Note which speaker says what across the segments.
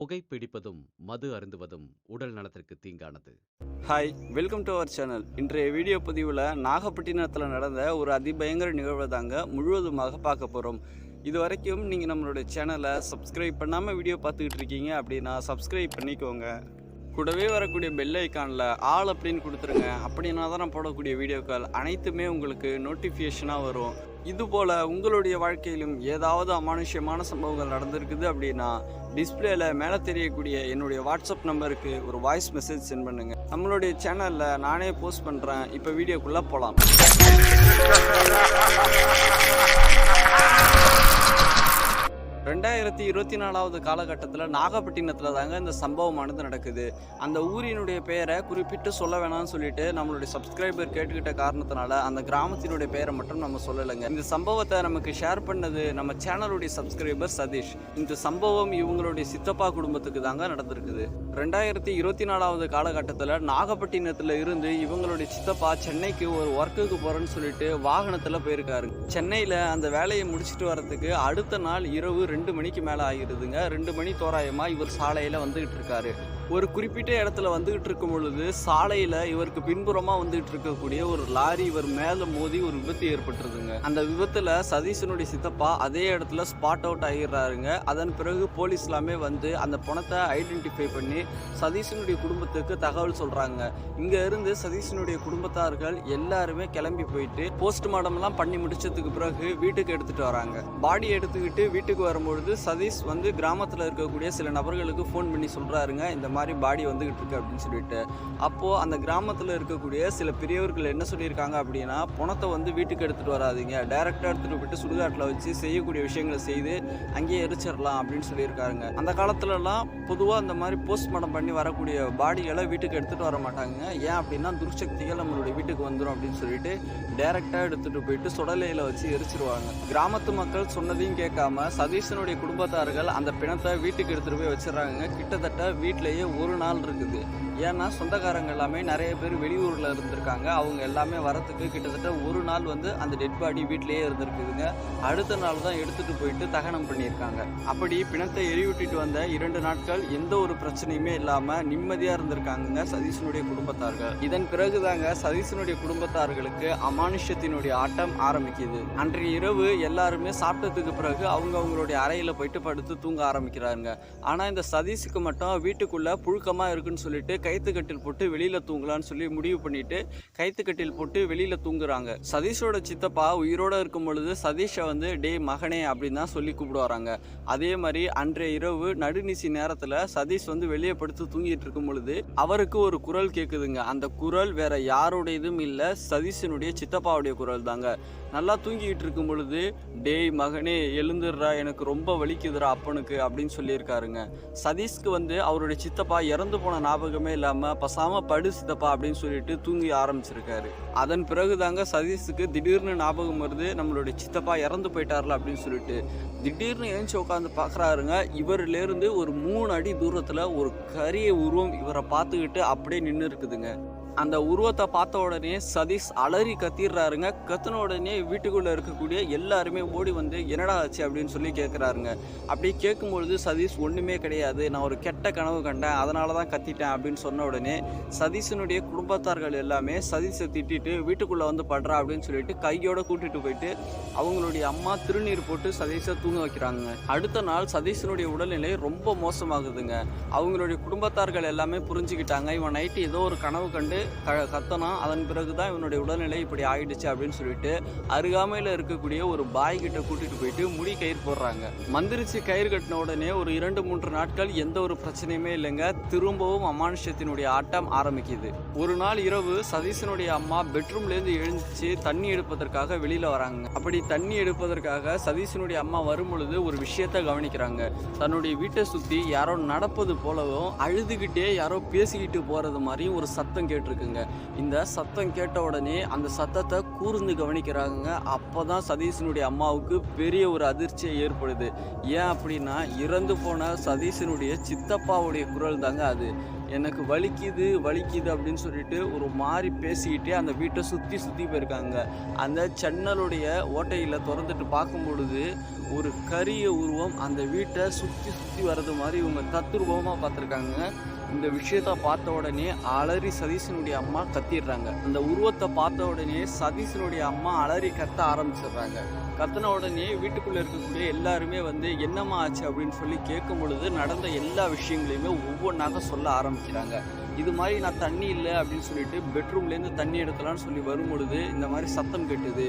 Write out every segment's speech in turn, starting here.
Speaker 1: புகைப்பிடிப்பதும் மது அருந்துவதும் உடல் நலத்திற்கு தீங்கானது.
Speaker 2: Hi, welcome to our channel. இன்றைய வீடியோ பதிவில் நாகப்பட்டினத்தில் நடந்த ஒரு அதிபயங்கர நிகழ்வை தாங்க முழுவதுமாக பார்க்க போகிறோம். இது வரைக்கும் நீங்கள் நம்மளுடைய சேனலை சப்ஸ்கிரைப் பண்ணாமல் வீடியோ பார்த்துக்கிட்டு இருக்கீங்க அப்படின்னா சப்ஸ்கிரைப் பண்ணிக்கோங்க. கூடவே வரக்கூடிய பெல் ஐக்கானில் ஆல் அப்படின்னு கொடுத்துருங்க. அப்படின்னா தான் நான் போடக்கூடிய வீடியோக்கள் அனைத்துமே உங்களுக்கு நோட்டிஃபிகேஷனாக வரும். இதுபோல் உங்களுடைய வாழ்க்கையிலும் ஏதாவது அமானுஷ்யமான சம்பவங்கள் நடந்திருக்குது அப்படின்னா டிஸ்பிளேல மேலே தெரியக்கூடிய என்னுடைய வாட்ஸ்அப் நம்பருக்கு ஒரு வாய்ஸ் மெசேஜ் சென்ட் பண்ணுங்க. நம்மளுடைய சேனலில் நானே போஸ்ட் பண்ணுறேன். இப்போ வீடியோக்குள்ளே போகலாம். 2024 காலகட்டத்தில் நாகப்பட்டினத்தில் தாங்க இந்த சம்பவமானது நடக்குது. அந்த ஊரினுடைய பெயரை குறிப்பிட்டு சொல்ல வேணாம்னு சொல்லிட்டு நம்மளுடைய சப்ஸ்கிரைபர் கேட்டுக்கிட்ட காரணத்தினால அந்த கிராமத்தினுடைய பெயரை மட்டும் நம்ம சொல்லலைங்க. இந்த சம்பவத்தை நமக்கு ஷேர் பண்ணது நம்ம சேனலுடைய சப்ஸ்கிரைபர் சதீஷ். இந்த சம்பவம் இவங்களுடைய சித்தப்பா குடும்பத்துக்கு தாங்க நடந்திருக்குது. 2024 காலகட்டத்தில் நாகப்பட்டினத்தில் இருந்து இவங்களுடைய சித்தப்பா சென்னைக்கு ஒரு ஒர்க்குக்கு போகிறேன்னு சொல்லிட்டு வாகனத்தில் போயிருக்காரு. சென்னையில் அந்த வேலையை முடிச்சுட்டு வரதுக்கு அடுத்த நாள் இரவு 2 மணிக்கு மேலே ஆகிடுதுங்க. 2 மணி தோராயமாக இவர் சாலையில் வந்துகிட்டு இருக்காரு. ஒரு குறிப்பிட்ட இடத்துல வந்துகிட்டு இருக்கும் பொழுது சாலையில் இவருக்கு பின்புறமாக வந்துகிட்டு இருக்கக்கூடிய ஒரு லாரி இவர் மேலே மோதி ஒரு விபத்து ஏற்பட்டுருதுங்க. அந்த விபத்தில் சதீஷனுடைய சித்தப்பா அதே இடத்துல ஸ்பாட் அவுட் ஆகிடுறாருங்க. அதன் பிறகு போலீஸ் எல்லாமே வந்து அந்த பணத்தை ஐடென்டிஃபை பண்ணி சதீஷனுடைய குடும்பத்துக்கு தகவல் சொல்கிறாங்க. இங்கே இருந்து சதீஷனுடைய குடும்பத்தார்கள் எல்லாருமே கிளம்பி போயிட்டு போஸ்ட்மார்ட்டம்லாம் பண்ணி முடிச்சதுக்கு பிறகு வீட்டுக்கு எடுத்துகிட்டு வராங்க. பாடி எடுத்துக்கிட்டு வீட்டுக்கு வரும்பொழுது சதீஷ் வந்து கிராமத்தில் இருக்கக்கூடிய சில நபர்களுக்கு ஃபோன் பண்ணி சொல்கிறாருங்க, இந்த மாதிரி பாடி வந்துகிட்டு இருக்கு அப்படின்னு சொல்லிட்டு. அப்போது அந்த கிராமத்தில் இருக்கக்கூடிய சில பெரியவர்கள் என்ன சொல்லியிருக்காங்க அப்படின்னா, பணத்தை வந்து வீட்டுக்கு எடுத்துகிட்டு வராதிங்க, டைரெக்டாக எடுத்துகிட்டு போயிட்டு சுடுகாட்டில் வச்சு செய்யக்கூடிய விஷயங்களை செய்து அங்கேயே எரிச்சிடலாம் அப்படின்னு சொல்லியிருக்காருங்க. அந்த காலத்துலலாம் பொதுவாக அந்த மாதிரி போஸ்ட்மார்ட்டம் பண்ணி வரக்கூடிய பாடிகளை வீட்டுக்கு எடுத்துகிட்டு வர மாட்டாங்க. ஏன் அப்படின்னா துர்சக்திகள் நம்மளுடைய வீட்டுக்கு வந்துடும் அப்படின்னு சொல்லிட்டு டைரெக்டாக எடுத்துகிட்டு போயிட்டு சுடலையில் வச்சு எரிச்சிருவாங்க. கிராமத்து மக்கள் சொன்னதையும் கேட்காம சதீஷனுடைய குடும்பத்தார்கள் அந்த பிணத்தை வீட்டுக்கு எடுத்துகிட்டு போய் வச்சிடறாங்க. கிட்டத்தட்ட வீட்டிலேயே ஒரு நாள் இருக்குது. ஏன்னா சொந்தக்காரங்க எல்லாமே நிறைய பேர் வெளியூரில் இருந்திருக்காங்க. அவங்க எல்லாமே வரத்துக்கு கிட்டத்தட்ட ஒரு நாள் வந்து அந்த டெட் பாடி வீட்டிலேயே இருந்திருக்குதுங்க. அடுத்த நாள் தான் எடுத்துகிட்டு போயிட்டு தகனம் பண்ணியிருக்காங்க. அப்படி பிணத்தை எரிவிட்டுட்டு வந்த 2 நாட்கள் எந்த ஒரு பிரச்சனையுமே இல்லாமல் நிம்மதியாக இருந்திருக்காங்க சதீஷனுடைய குடும்பத்தார்கள். இதன் பிறகுதாங்க சதீஷனுடைய குடும்பத்தார்களுக்கு அமானுஷ்யத்தினுடைய ஆட்டம் ஆரம்பிக்குது. அன்றைய இரவு எல்லாருமே சாப்பிட்டதுக்கு பிறகு அவங்களுடைய அறையில் போயிட்டு படுத்து தூங்க ஆரம்பிக்கிறாங்க. ஆனால் இந்த சதீஷுக்கு மட்டும் வீட்டுக்குள்ளே புழுக்கமாக இருக்குன்னு சொல்லிட்டு கைத்துக்கட்டில் போட்டு வெளியில் தூங்கலான்னு சொல்லி முடிவு பண்ணிட்டு கைத்துக்கட்டில் போட்டு வெளியில் தூங்குறாங்க. சதீஷோட சித்தப்பா உயிரோடு இருக்கும் பொழுது சதீஷை வந்து டே மகனே அப்படின்னு தான் சொல்லி கூப்பிடுவாராங்க. அதே மாதிரி அன்றைய இரவு நடுநிசி நேரத்தில் சதீஷ் வந்து வெளியே படுத்து தூங்கிட்டு இருக்கும் பொழுது அவருக்கு ஒரு குரல் கேட்குதுங்க. அந்த குரல் வேற யாருடையதும் இல்லை, சதீஷனுடைய சித்தப்பாவுடைய குரல் தாங்க. நல்லா தூங்கிக்கிட்டு இருக்கும் பொழுது டேய் மகனே எழுந்துடுறா, எனக்கு ரொம்ப வலிக்குதுரா அப்பனுக்கு அப்படின்னு சொல்லியிருக்காருங்க. சதீஷ்க்கு வந்து அவருடைய சித்தப்பா இறந்து போன ஞாபகமே இல்லாமல் பசாமல் படு சித்தப்பா அப்படின்னு சொல்லிட்டு தூங்கி ஆரம்பிச்சிருக்காரு. அதன் பிறகு தாங்க சதீஷுக்கு திடீர்னு ஞாபகம் வருது, நம்மளுடைய சித்தப்பா இறந்து போயிட்டார்ல அப்படின்னு சொல்லிட்டு. திடீர்னு எழுந்து உட்காந்து பார்க்குறாருங்க. இவரிலேருந்து ஒரு 3 அடி தூரத்தில் ஒரு கரிய உருவம் இவரை பார்த்துக்கிட்டு அப்படியே நின்று இருக்குதுங்க. அந்த உருவத்தை பார்த்த உடனே சதீஷ் அலறி கத்திடுறாருங்க. கத்தின உடனே வீட்டுக்குள்ளே இருக்கக்கூடிய எல்லாருமே ஓடி வந்து என்னடா ஆச்சு அப்படின்னு சொல்லி கேட்குறாருங்க. அப்படி கேட்கும்பொழுது சதீஷ் ஒன்றுமே கிடையாது, நான் ஒரு கெட்ட கனவு கண்டேன், அதனால தான் கத்திட்டேன் அப்படின்னு சொன்ன உடனே சதீஷனுடைய குடும்பத்தார்கள் எல்லாமே சதீஷை திட்டிட்டு வீட்டுக்குள்ளே வந்து படுறா அப்படின்னு சொல்லிட்டு கையோடு கூட்டிகிட்டு போயிட்டு அவங்களுடைய அம்மா திருநீர் போட்டு சதீஷை தூங்க வைக்கிறாங்க. அடுத்த நாள் சதீஷனுடைய உடல்நிலை ரொம்ப மோசமாகுதுங்க. அவங்களுடைய குடும்பத்தார்கள் எல்லாமே புரிஞ்சுக்கிட்டாங்க, இவன் நைட்டு ஏதோ ஒரு கனவு கண்டு கத்தனா, அதன் பிறகுதான் இவனுடைய உடல்நிலை இப்படி ஆயிடுச்சு அப்படின்னு சொல்லிட்டு அருகாமையில் இருக்கக்கூடிய ஒரு பாய் கிட்ட கூட்டிட்டு போயிட்டு முடி கயிறு போடுறாங்க. மந்திரிச்சு கயிறு கட்டின உடனே ஒரு 2-3 நாட்கள் எந்த ஒரு பிரச்சனையுமே இல்லைங்க. திரும்பவும் அமானுஷ்யத்தினுடைய ஆட்டம் ஆரம்பிக்குது. ஒரு நாள் இரவு சதீஷனுடைய அம்மா பெட்ரூம்லேருந்து எழுந்துச்சு தண்ணி எடுப்பதற்காக வெளியில வராங்க. அப்படி தண்ணி எடுப்பதற்காக சதீஷனுடைய அம்மா வரும் பொழுது ஒரு விஷயத்த கவனிக்கிறாங்க. தன்னுடைய வீட்டை சுற்றி யாரோ நடப்பது போலவும் அழுதுகிட்டே யாரோ பேசிக்கிட்டு போறது மாதிரியும் ஒரு சத்தம் கேட்டு இருக்குங்க. இந்த சத்தம் கேட்ட உடனே அந்த சத்தத்தை கூர்ந்து கவனிக்கிறாங்க. அப்போதான் சதீஷனுடைய அம்மாவுக்கு பெரிய ஒரு அதிர்ச்சியை ஏற்படுது. ஏன் அப்படின்னா இறந்து போன சதீஷனுடைய சித்தப்பாவுடைய குரல் தாங்க அது. எனக்கு வலிக்குது வலிக்குது அப்படின்னு சொல்லிட்டு ஒரு மாதிரி பேசிக்கிட்டே அந்த வீட்டை சுற்றி சுற்றி போயிருக்காங்க. அந்த ஜன்னலுடைய ஓட்டையில் திறந்துட்டு பார்க்கும் பொழுது ஒரு கரிய உருவம் அந்த வீட்டை சுற்றி சுற்றி வர்றது மாதிரி இவங்க தத்ரூபமாக பார்த்துருக்காங்க. இந்த விஷயத்த பார்த்த உடனே அலறி சதீஷனுடைய அம்மா கத்திடுறாங்க. அந்த உருவத்தை பார்த்த உடனே சதீஷனுடைய அம்மா அலறி கத்த ஆரம்பிச்சிடுறாங்க. கத்தின உடனே வீட்டுக்குள்ளே இருக்கக்கூடிய எல்லாருமே வந்து என்னம்மா ஆச்சு அப்படின்னு சொல்லி கேட்கும் பொழுது நடந்த எல்லா விஷயங்களையுமே ஒவ்வொன்றாக சொல்ல ஆரம்பிக்கிறாங்க. இது மாதிரி நான் தண்ணி இல்லை அப்படின்னு சொல்லிட்டு பெட்ரூம்லேருந்து தண்ணி எடுக்கலான்னு சொல்லி வரும் பொழுது இந்த மாதிரி சத்தம் கேட்டுது.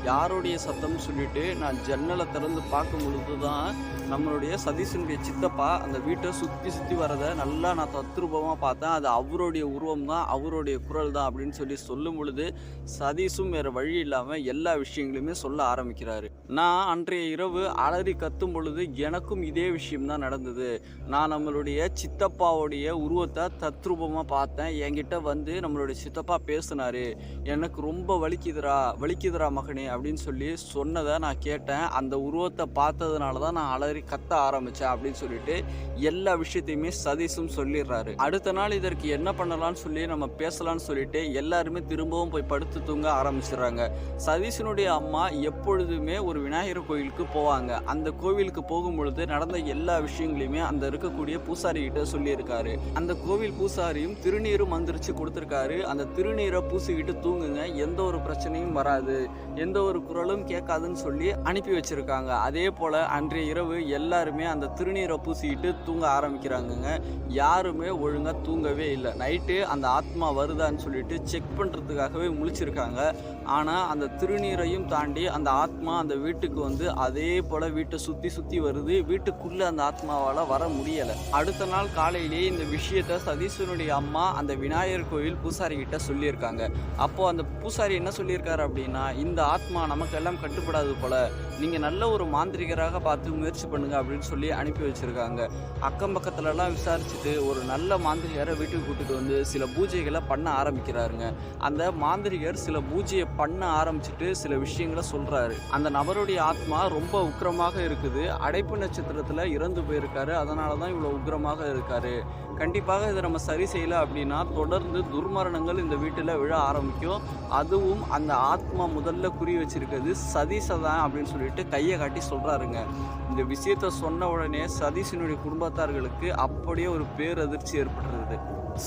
Speaker 2: யாருடைய சத்தம்னு சொல்லிட்டு நான் ஜன்னலை திறந்து பார்க்கும் பொழுது தான் நம்மளுடைய சதீஷனுடைய சித்தப்பா அந்த வீட்டை சுற்றி சுற்றி வரதை நல்லா நான் தத்ரூபமாக பார்த்தேன். அது அவருடைய உருவம் தான், அவருடைய குரல் தான் அப்படின்னு சொல்லி சொல்லும் பொழுது சதீஷும் வேறு வழி இல்லாமல் எல்லா விஷயங்களையுமே சொல்ல ஆரம்பிக்கிறாரு. நான் அன்றைய இரவு அலறி கத்தும் பொழுது எனக்கும் இதே விஷயம்தான் நடந்தது. நான் நம்மளுடைய சித்தப்பாவுடைய உருவத்தை தத்ரூபமாக பார்த்தேன். என்கிட்ட வந்து நம்மளுடைய சித்தப்பா பேசினாரு. எனக்கு ரொம்ப வலிக்குதுரா மகனே அப்படின்னு சொல்லி சொன்னதை நான் கேட்டேன். அந்த உருவத்தை பார்த்ததுனால தான் நான் அலறி கத்த ஆரம்பித்தேன் அப்படின்னு சொல்லிட்டு எல்லா விஷயத்தையுமே சதீஷும் சொல்லிடுறாரு. அடுத்த நாள் இதற்கு என்ன பண்ணலான்னு சொல்லி நம்ம பேசலான்னு சொல்லிட்டு எல்லாருமே திரும்பவும் போய் படுத்து தூங்க ஆரம்பிச்சிடுறாங்க. சதீஷனுடைய அம்மா எப்பொழுதுமே ஒரு விநாயகர் கோயிலுக்கு போவாங்க. அந்த கோவிலுக்கு போகும் பொழுது நடந்த எல்லா விஷயங்களையுமே அந்த இருக்கக்கூடிய பூசாரி கிட்ட சொல்லியிருக்காரு. அந்த கோவில் பூசாரியும் திருநீரும் மந்திரிச்சு கொடுத்துருக்காரு. அந்த திருநீரை பூசிக்கிட்டு தூங்குங்க, எந்த ஒரு பிரச்சனையும் வராது, எந்த ஒரு குரலும் கேட்காதுன்னு சொல்லி அனுப்பி வச்சிருக்காங்க. அதே போல அன்றைய இரவு எல்லாருமே அந்த திருநீரை பூசிக்கிட்டு தூங்க ஆரம்பிக்கிறாங்கங்க. யாருமே ஒழுங்கா தூங்கவே இல்லை. நைட்டு அந்த ஆத்மா வருதான்னு சொல்லிட்டு செக் பண்ணுறதுக்காகவே முழிச்சிருக்காங்க. ஆனால் அந்த திருநீரையும் தாண்டி அந்த ஆத்மா அந்த வீட்டுக்கு வந்து அதே போல் வீட்டை சுற்றி சுற்றி வருது. வீட்டுக்குள்ளே அந்த ஆத்மாவால் வர முடியலை. அடுத்த நாள் காலையிலேயே இந்த விஷயத்தை சதீஷனுடைய அம்மா அந்த விநாயகர் கோயில் பூசாரி கிட்ட சொல்லியிருக்காங்க. அப்போது அந்த பூசாரி என்ன சொல்லியிருக்காரு அப்படின்னா, இந்த ஆத்மா நமக்கெல்லாம் கட்டுப்படாது போல, நீங்கள் நல்ல ஒரு மாந்திரிகராக பார்த்து முயற்சி பண்ணுங்க அப்படின்னு சொல்லி அனுப்பி வச்சுருக்காங்க. அக்கம் பக்கத்துலலாம் விசாரிச்சுட்டு ஒரு நல்ல மாந்திரிகரை வீட்டுக்கு கூட்டிட்டு வந்து சில பூஜைகளை பண்ண ஆரம்பிக்கிறாருங்க. அந்த மாந்திரிகர் சில பூஜையை பண்ண ஆரம்பிச்சுட்டு சில விஷயங்களை சொல்கிறாரு. அந்த நபருடைய ஆத்மா ரொம்ப உக்கிரமாக இருக்குது. அடைப்பு நட்சத்திரத்தில் இறந்து போயிருக்காரு. அதனால தான் இவ்வளோ உக்கிரமாக இருக்காரு. கண்டிப்பாக இதை நம்ம சரி செய்யலை அப்படின்னா தொடர்ந்து துர்மரணங்கள் இந்த வீட்டில் விழ ஆரம்பிக்கும். அதுவும் அந்த ஆத்மா முதல்ல குறி வச்சிருக்கிறது சதீஷை தான் அப்படின்னு சொல்லிட்டு கையை காட்டி சொல்கிறாருங்க. இந்த விஷயத்த சொன்ன உடனே சதீஷனுடைய குடும்பத்தார்களுக்கு அப்படியே ஒரு பேரதிர்ச்சி ஏற்பட்டுருது.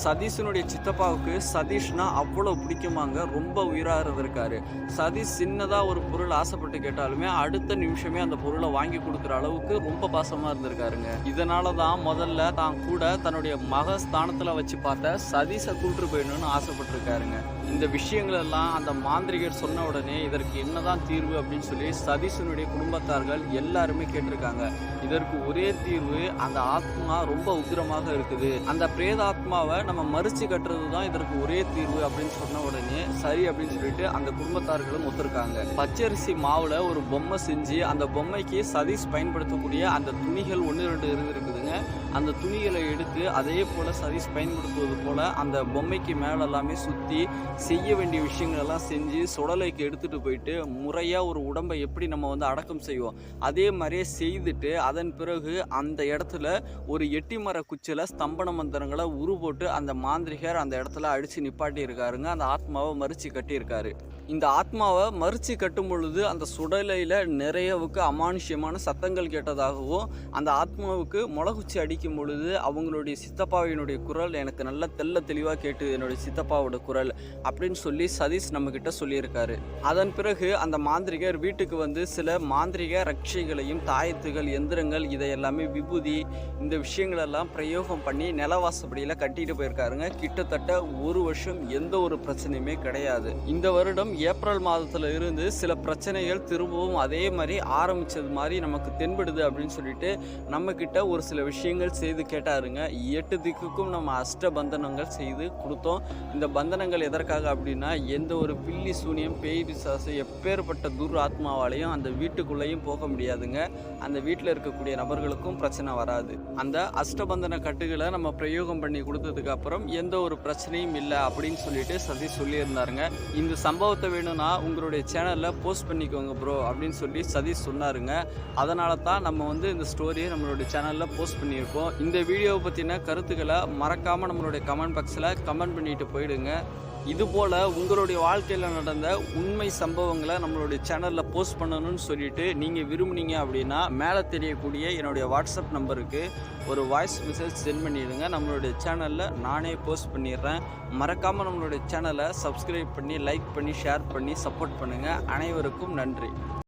Speaker 2: சதீஷனுடைய சித்தப்பாவுக்கு சதீஷ்னா அவ்வளோ பிடிக்குமாங்க. ரொம்ப உயிராக இருக்காரு. சதீஷ் சின்னதாக ஒரு பொருள் ஆசைப்பட்டு கேட்டாலுமே அடுத்த நிமிஷமே அந்த பொருளை வாங்கி கொடுக்குற அளவுக்கு ரொம்ப பாசமாக இருந்திருக்காருங்க. இதனால தான் முதல்ல தான் கூட தன்னுடைய மக ஸ்தானத்தில் வச்சு பார்த்த சதீஷை கூட்டு போயிடணும்னு ஆசைப்பட்டிருக்காருங்க. இந்த விஷயங்கள் எல்லாம் அந்த மாந்திரிகர் சொன்ன உடனே இதற்கு என்னதான் தீர்வு அப்படின்னு சொல்லி சதீஷனுடைய குடும்பத்தார்கள் எல்லாருமே கேட்டிருக்காங்க. இதற்கு ஒரே தீர்வு, அந்த ஆத்மா ரொம்ப உக்கிரமாக இருக்குது, அந்த பிரேதாத்மாவை நம்ம மறிச்சு கட்டுறது தான் இதற்கு ஒரே தீர்வு அப்படின்னு சொன்ன உடனே சரி அப்படின்னு சொல்லிட்டு அந்த குடும்பத்தார்களும் ஒத்துருக்காங்க. பச்சரிசி மாவுல ஒரு பொம்மை செஞ்சு அந்த பொம்மைக்கு சதீஷ் பயன்படுத்தக்கூடிய அந்த துணிகள் 1-2 இருந்திருக்குதுங்க. அந்த துணிகளை எடுத்து அதே போல சதீஷ் பயன்படுத்துவது போல அந்த பொம்மைக்கு மேல எல்லாமே சுற்றி செய்ய வேண்டிய விஷயங்கள் எல்லாம் செஞ்சு சுடலைக்கு எடுத்துட்டு போயிட்டு முறையாக ஒரு உடம்பை எப்படி நம்ம வந்து அடக்கம் செய்வோம் அதே மாதிரியே செய்துட்டு அதன் பிறகு அந்த இடத்துல ஒரு எட்டி மர குச்சியில் ஸ்தம்பன மந்திரங்களை போட்டு அந்த மாந்திரிகர் அந்த இடத்துல அடித்து நிப்பாட்டி இருக்காருங்க. அந்த ஆத்மாவை மறிச்சு கட்டியிருக்காரு. இந்த ஆத்மாவை மறிச்சு கட்டும் பொழுது அந்த சுடலையில் நிறையவுக்கு அமானுஷ்யமான சத்தங்கள் கேட்டதாகவும் அந்த ஆத்மாவுக்கு முளகுச்சி அடிக்கும் பொழுது அவங்களுடைய சித்தப்பாவினுடைய குரல் எனக்கு நல்ல தெளிவாக கேட்டு என்னுடைய சித்தப்பாவோட குரல் அப்படின்னு சொல்லி சதீஷ் நம்மக்கிட்ட சொல்லியிருக்காரு. அதன் பிறகு அந்த மாந்திரிகர் வீட்டுக்கு வந்து சில மாந்திரிக ரட்சைகளையும் தாயத்துகள் எந்திரங்கள் இதையெல்லாமே விபூதி இந்த விஷயங்களெல்லாம் பிரயோகம் பண்ணி நிலவாசப்படியில் கட்டிட்டு போயிருக்காருங்க. கிட்டத்தட்ட 1 வருஷம் எந்த ஒரு பிரச்சனையுமே கிடையாது. இந்த வருடம் ஏப்ரல் மாதத்துல இருந்து சில பிரச்சனைகள் திரும்பவும் அதே மாதிரி ஆரம்பிச்சது மாதிரி நமக்கு தென்படுது அப்படின்னு சொல்லிட்டு நம்ம கிட்ட ஒரு சில விஷயங்கள் செய்து கேட்டாருங்க. 8 திக்குக்கும் நம்ம அஷ்டபந்தனங்கள் செய்து கொடுத்தோம். இந்த பந்தனங்கள் எதற்காக அப்படின்னா எந்த ஒரு பில்லி சூனியம் பேய் பிசாசு எப்பேற்பட்ட துர் ஆத்மாவாலையும் அந்த வீட்டுக்குள்ளேயும் போக முடியாதுங்க. அந்த வீட்டில் இருக்கக்கூடிய நபர்களுக்கும் பிரச்சனை வராது. அந்த அஷ்டபந்தன கட்டுகளை நம்ம பிரயோகம் பண்ணி கொடுத்ததுக்கு அப்புறம் எந்த ஒரு பிரச்சனையும் இல்லை அப்படின்னு சொல்லிட்டு சதீஷ் சொல்லியிருந்தாருங்க. இந்த சம்பவத்தை வார்த்தை வேணும்னா உங்களுடைய சேனலில் போஸ்ட் பண்ணிக்கோங்க ப்ரோ அப்படின்னு சொல்லி சதீஷ் சொன்னாருங்க. அதனால தான் நம்ம வந்து இந்த ஸ்டோரியை நம்மளுடைய சேனலில் போஸ்ட் பண்ணியிருக்கோம். இந்த வீடியோவை பற்றின கருத்துக்களை மறக்காமல் நம்மளுடைய கமெண்ட் பாக்ஸில் கமெண்ட் பண்ணிட்டு போயிடுங்க. இதுபோல் உங்களுடைய வாழ்க்கையில் நடந்த உண்மை சம்பவங்களை நம்மளுடைய சேனலில் போஸ்ட் பண்ணணும்னு சொல்லிட்டு நீங்கள் விரும்புனீங்க அப்படின்னா மேலே தெரியக்கூடிய என்னுடைய வாட்ஸ்அப் நம்பருக்கு ஒரு வாய்ஸ் மெசேஜ் சென்ட் பண்ணிடுங்க. நம்மளுடைய சேனலில் நானே போஸ்ட் பண்ணிடுறேன். மறக்காமல் நம்மளுடைய சேனலை சப்ஸ்கிரைப் பண்ணி லைக் பண்ணி ஷேர் பண்ணி சப்போர்ட் பண்ணுங்கள். அனைவருக்கும் நன்றி.